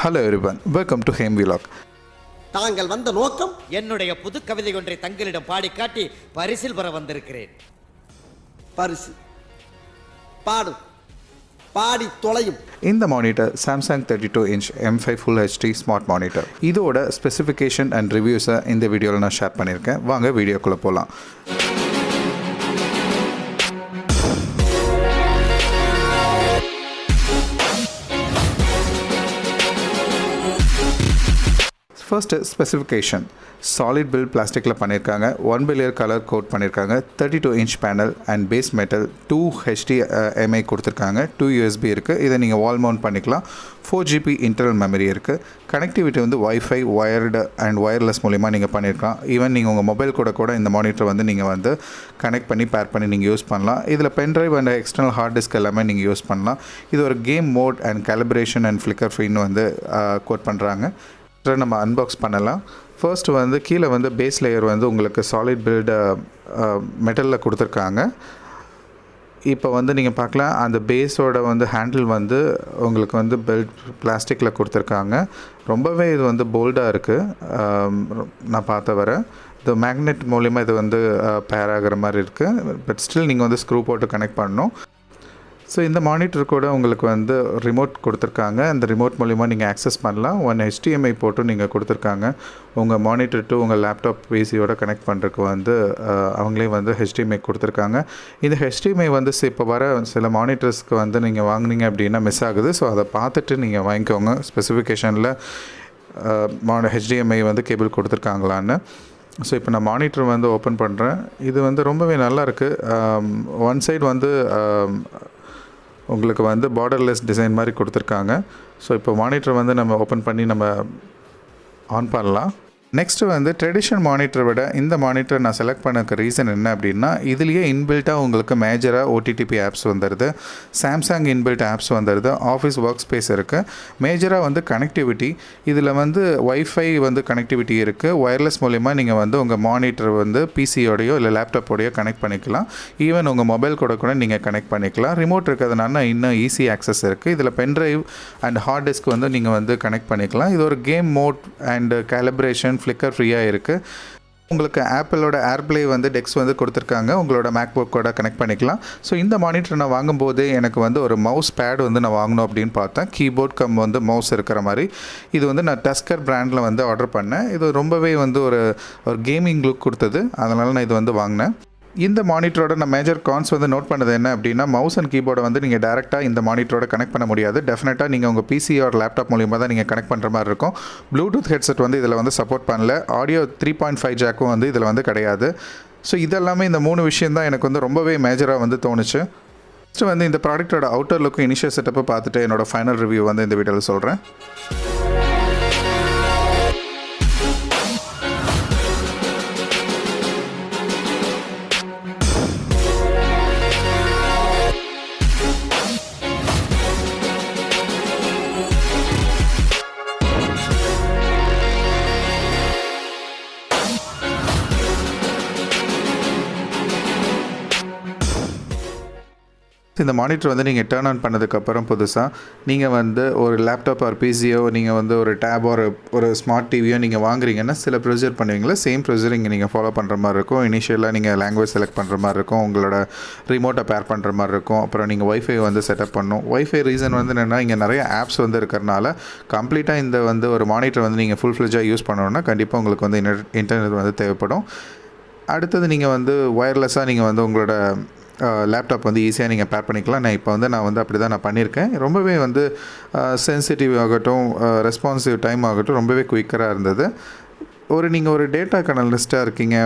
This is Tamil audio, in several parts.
Hello everyone, welcome to Hem Vlog. தாங்கள் வந்த நோக்கம் என்னுடைய புது கவிதை ஒன்றை தங்களிடம் பாடி காட்டி பரிசில் பெற வந்திருக்கிறேன். பரிசு பாடு பாடி தொலையும். இந்த monitor Samsung 32-inch M5 Full HD smart monitor. இதோட ஸ்பெசிஃபிகேஷன் அண்ட் ரிவ்யூஸை இந்த வீடியோவில் நான் ஷேர் பண்ணியிருக்கேன். வாங்க வீடியோக்குள்ளே போகலாம். ஃபர்ஸ்ட் ஸ்பெசிஃபிகேஷன் சாலிட் பில்ட் பிளாஸ்டிக்கில் பண்ணியிருக்காங்க. 1 layer கலர் கோட் பண்ணியிருக்காங்க. 32-inch panel and base metal. 2 HDMI கொடுத்துருக்காங்க. 2 USB இருக்குது. இதை நீங்கள் வால் மவுண்ட் பண்ணிக்கலாம். 4GB இன்டர்னல் மெமரி இருக்குது. கனெக்டிவிட்டி வந்து வைஃபை வயர்டு அண்ட் ஒயர்லெஸ் மூலிமா நீங்கள் பண்ணியிருக்கலாம். ஈவன் நீங்கள் உங்கள் மொபைல் கூட இந்த மானிட்டர் வந்து நீங்கள் வந்து கனெக்ட் பண்ணி பேர் பண்ணி நீங்கள் யூஸ் பண்ணலாம். இதில் pen drive and external hard disk எல்லாமே நீங்கள் யூஸ் பண்ணலாம். இது ஒரு game mode and calibration and flicker ஃப்ரீன்னு வந்து கோட் பண்ணுறாங்க. நம்ம அன்பாக்ஸ் பண்ணலாம். ஃபர்ஸ்ட் வந்து கீழே வந்து பேஸ் லேயர் வந்து உங்களுக்கு சாலிட் பில்டு மெட்டலில் கொடுத்துருக்காங்க. இப்போ வந்து நீங்கள் பார்க்கலாம் அந்த பேஸோட வந்து ஹேண்டில் வந்து உங்களுக்கு வந்து பெல்ட் பிளாஸ்டிக்கில் கொடுத்துருக்காங்க. ரொம்பவே இது வந்து போல்டாக இருக்குது நான் பார்த்த வர. இந்த மேக்னெட் மூலிமா இது வந்து பேர் ஆகிற மாதிரி இருக்குது. பட் ஸ்டில் நீங்கள் வந்து ஸ்க்ரூ போட்டு கனெக்ட் பண்ணணும். ஸோ இந்த மானிட்டர் கூட உங்களுக்கு வந்து ரிமோட் கொடுத்துருக்காங்க. அந்த ரிமோட் மூலிமா நீங்கள் ஆக்சஸ் பண்ணலாம். 1 HDMI போட்டும் நீங்கள் கொடுத்துருக்காங்க. உங்கள் மானிட்டர் டு உங்கள் லேப்டாப் பிசியோட கனெக்ட் பண்ணுறதுக்கு வந்து அவங்களே வந்து HDMI கொடுத்துருக்காங்க. இந்த HDMI வந்து இப்போ வர சில மானிட்டர்ஸ்க்கு வந்து நீங்கள் வாங்கினீங்க அப்படின்னா மிஸ் ஆகுது. ஸோ அதை பார்த்துட்டு நீங்கள் வாங்கிக்கோங்க. ஸ்பெசிஃபிகேஷனில் HDMI வந்து கேபிள் கொடுத்துருக்காங்களான்னு. ஸோ இப்போ நான் மானிட்டர் வந்து ஓப்பன் பண்ணுறேன். இது வந்து ரொம்பவே நல்லாயிருக்கு. ஒன் சைடு வந்து உங்களுக்கு வந்து பார்டர்லெஸ் டிசைன் மாதிரி கொடுத்துருக்காங்க. ஸோ இப்போ மானிட்டர் வந்து நம்ம ஓப்பன் பண்ணி நம்ம ஆன் பண்ணலாம். நெக்ஸ்ட்டு வந்து ட்ரெடிஷ்னல் மானிட்டரை விட இந்த மானிட்டர் நான் செலக்ட் பண்ணக்கு ரீசன் என்ன அப்படின்னா, இதுலேயே இன்பில்ட்டாக உங்களுக்கு மேஜராக OTTP ஆப்ஸ் வந்துடுது, சாம்சங் இன்பில்ட் ஆப்ஸ் வந்துடுது, ஆஃபீஸ் ஒர்க் ஸ்பேஸ் இருக்குது. மேஜராக வந்து கனெக்டிவிட்டி இதில் வந்து வைஃபை வந்து கனெக்டிவிட்டி இருக்குது. ஒயர்லெஸ் மூலிமா நீங்கள் வந்து உங்கள் மானிட்டர் வந்து பிசியோடையோ இல்லை லேப்டாப்போடையோ கனெக்ட் பண்ணிக்கலாம். ஈவன் உங்கள் மொபைல் கூட நீங்கள் கனெக்ட் பண்ணிக்கலாம். ரிமோட் இருக்கிறதுனால இன்னும் ஈஸி ஆக்சஸ் இருக்குது. இதில் பென்ட்ரைவ் அண்ட் ஹார்ட் டிஸ்க் வந்து நீங்கள் வந்து கனெக்ட் பண்ணிக்கலாம். இது ஒரு game mode and calibration flicker ஃப்ரீயாக இருக்குது. உங்களுக்கு ஆப்பிளோட ஏர்ப்ளே வந்து டெக்ஸ் வந்து கொடுத்துருக்காங்க. உங்களோட மேக்புக்கோட கனெக்ட் பண்ணிக்கலாம். ஸோ இந்த மானிட்டர் நான் வாங்கும்போது எனக்கு வந்து ஒரு மவுஸ் பேட் வந்து நான் வாங்கணும் அப்படின்னு பார்த்தேன். கீபோர்ட் கம் வந்து மவுஸ் இருக்கிற மாதிரி. இது வந்து நான் டஸ்கர் பிராண்டில் வந்து ஆர்டர் பண்ணேன். இது ரொம்பவே வந்து ஒரு கேமிங் லுக் கொடுத்தது. அதனால் நான் இது வந்து வாங்கினேன். இந்த மானிட்டரோட நான் மேஜர் கான்ஸ் வந்து நோட் பண்ணது என்ன அப்படின்னா, மவுஸ் அண்ட் கீபோர்டை வந்து நீங்கள் டேரெக்டாக இந்த மானிட்டரோட கனெக்ட் பண்ண முடியாது. டெஃபினட்டாக நீங்கள் உங்கள் பிசி ஆர் லேப்டாப் மூலியமாக தான் நீங்கள் கனெக்ட் பண்ணுற மாதிரி இருக்கும். ப்ளூடூத் ஹெட்செட் வந்து இதில் வந்து சப்போர்ட் பண்ணல. ஆடியோ 3.5 ஜாக்கும் வந்து இதில் வந்து கிடையாது. ஸோ இதெல்லாமே இந்த 3 விஷயம் தான் எனக்கு வந்து ரொம்பவே மேஜராக வந்து தோணுச்சு. ஃபஸ்ட்டு வந்து இந்த ப்ராடக்ட்டோட அவுட்டர் லுக்கும் இனிஷியல் செட்டப்பை பார்த்துட்டு என்னோட ஃபைனல் ரிவ்யூ வந்து இந்த வீடியோவில் சொல்கிறேன். இந்த மானிட்டர் வந்து நீங்கள் டர்ன் ஆன் பண்ணதுக்கப்புறம் புதுசாக நீங்கள் வந்து ஒரு லேப்டாப் ஒரு பிசியோ நீங்கள் வந்து ஒரு டேப் ஒரு ஸ்மார்ட் டிவியோ நீங்கள் வாங்குறீங்கன்னா சில ப்ரொசீஜர் பண்ணுவீங்களா, சேம் ப்ரொசீஜர் இங்கே நீங்கள் ஃபாலோ பண்ணுற மாதிரி இருக்கும். இனிஷியலாக நீங்கள் லாங்குவேஜ் செலக்ட் பண்ணுற மாதிரி இருக்கும். உங்களோட ரிமோட்டை பேர் பண்ணுற மாதிரி இருக்கும். அப்புறம் நீங்கள் வைஃபை வந்து செட்டப் பண்ணணும். வைஃபை ரீசன் வந்து என்னென்னா, இங்கே நிறைய ஆப்ஸ் வந்து இருக்கிறனால கம்ப்ளீட்டாக இந்த வந்து ஒரு மானிட்டர் வந்து நீங்கள் ஃபுல் ஃப்ளெஜாக யூஸ் பண்ணணுன்னா கண்டிப்பாக உங்களுக்கு வந்து இன்டர்நெட் வந்து தேவைப்படும். அடுத்தது நீங்கள் வந்து ஒயர்லெஸ்ஸாக நீங்கள் வந்து உங்களோட லேப்டாப் வந்து ஈஸியாக நீங்கள் பேர் பண்ணிக்கலாம். நான் வந்து அப்படி தான் நான் பண்ணியிருக்கேன். ரொம்பவே வந்து சென்சிட்டிவ் ஆகட்டும், ரெஸ்பான்சிவ் டைம் ஆகட்டும் ரொம்பவே குயிக்கராக இருந்தது. நீங்கள் ஒரு டேட்டா அனலிஸ்ட்டாக இருக்கீங்க,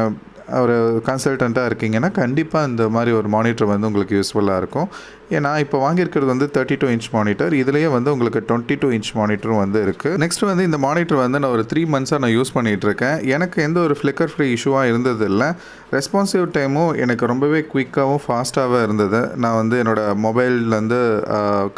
ஒரு கன்சல்டண்ட்டாக இருக்கீங்கன்னா கண்டிப்பாக இந்த மாதிரி ஒரு மானிட்டர் வந்து உங்களுக்கு யூஸ்ஃபுல்லாக இருக்கும். ஏன்னா இப்போ வாங்கியிருக்கிறது வந்து 32-inch மானிட்டர். இதுலேயே வந்து உங்களுக்கு 22-inch மானிட்டரும் வந்து இருக்குது. நெக்ஸ்ட் வந்து இந்த மானிட்டர் வந்து நான் ஒரு 3 months நான் யூஸ் பண்ணிகிட்ருக்கேன். எனக்கு எந்த ஒரு ஃப்ளிக்கர் ஃப்ரீ இஷ்யூவாக இருந்தது இல்லை. ரெஸ்பான்சிவ் டைமும் எனக்கு ரொம்பவே குயிக்காகவும் ஃபாஸ்ட்டாகவும் இருந்தது. நான் வந்து என்னோடய மொபைல்லேருந்து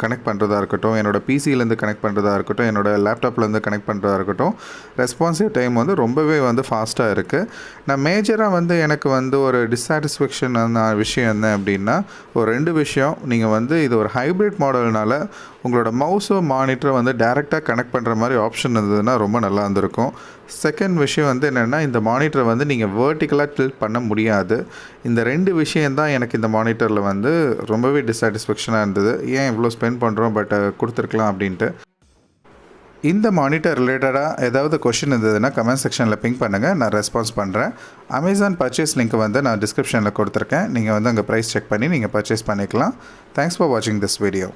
கனெக்ட் பண்ணுறதா இருக்கட்டும், என்னோடய பிசியிலேருந்து கனெக்ட் பண்ணுறதா இருக்கட்டும், என்னோடய லேப்டாப்லேருந்து கனெக்ட் பண்ணுறதா இருக்கட்டும், ரெஸ்பான்சிவ் டைம் வந்து ரொம்பவே வந்து ஃபாஸ்ட்டாக இருக்குது. நான் மேஜராக வந்து எனக்கு வந்து ஒரு டிஸாட்டிஸ்ஃபேக்ஷன் விஷயம் என்ன அப்படின்னா, ஒரு 2 விஷயம். நீங்கள் வந்து இது ஒரு ஹைப்ரிட் மாடல்னால உங்களோட மவுஸோ மானிட்டரை வந்து டைரெக்டாக கனெக்ட் பண்ணுற மாதிரி ஆப்ஷன் இருந்ததுன்னா ரொம்ப நல்லா இருந்திருக்கும். செகண்ட் விஷயம் வந்து என்னென்னா, இந்த மானிட்டரை வந்து நீங்கள் வேர்ட்டிக்கலாக டில்ட் பண்ண முடியாது. இந்த 2 விஷயந்தான் எனக்கு இந்த மானிட்டரில் வந்து ரொம்பவே டிஸாட்டிஸ்ஃபேக்ஷனாக இருந்தது. ஏன் இவ்வளோ ஸ்பெண்ட் பண்ணுறோம், பட் கொடுத்துருக்கலாம் அப்படின்ட்டு. இந்த மானிட்டர் ரிலேட்டடாக ஏதாவது கொஷின் இருந்ததுன்னா கமெண்ட் செக்ஷனில் பிங்க் பண்ணுங்கள், நான் ரெஸ்பான்ஸ் பண்ணுறேன். அமேசான் பர்ச்சேஸ் லிங்க் வந்து நான் டிஸ்கிரிப்ஷனில் கொடுத்துருக்கேன். நீங்கள் வந்து அங்கே ப்ரைஸ் செக் பண்ணி நீங்கள் பர்ச்சேஸ் பண்ணிக்கலாம். தேங்க்ஸ் ஃபார் வாட்சிங் திஸ் வீடியோ.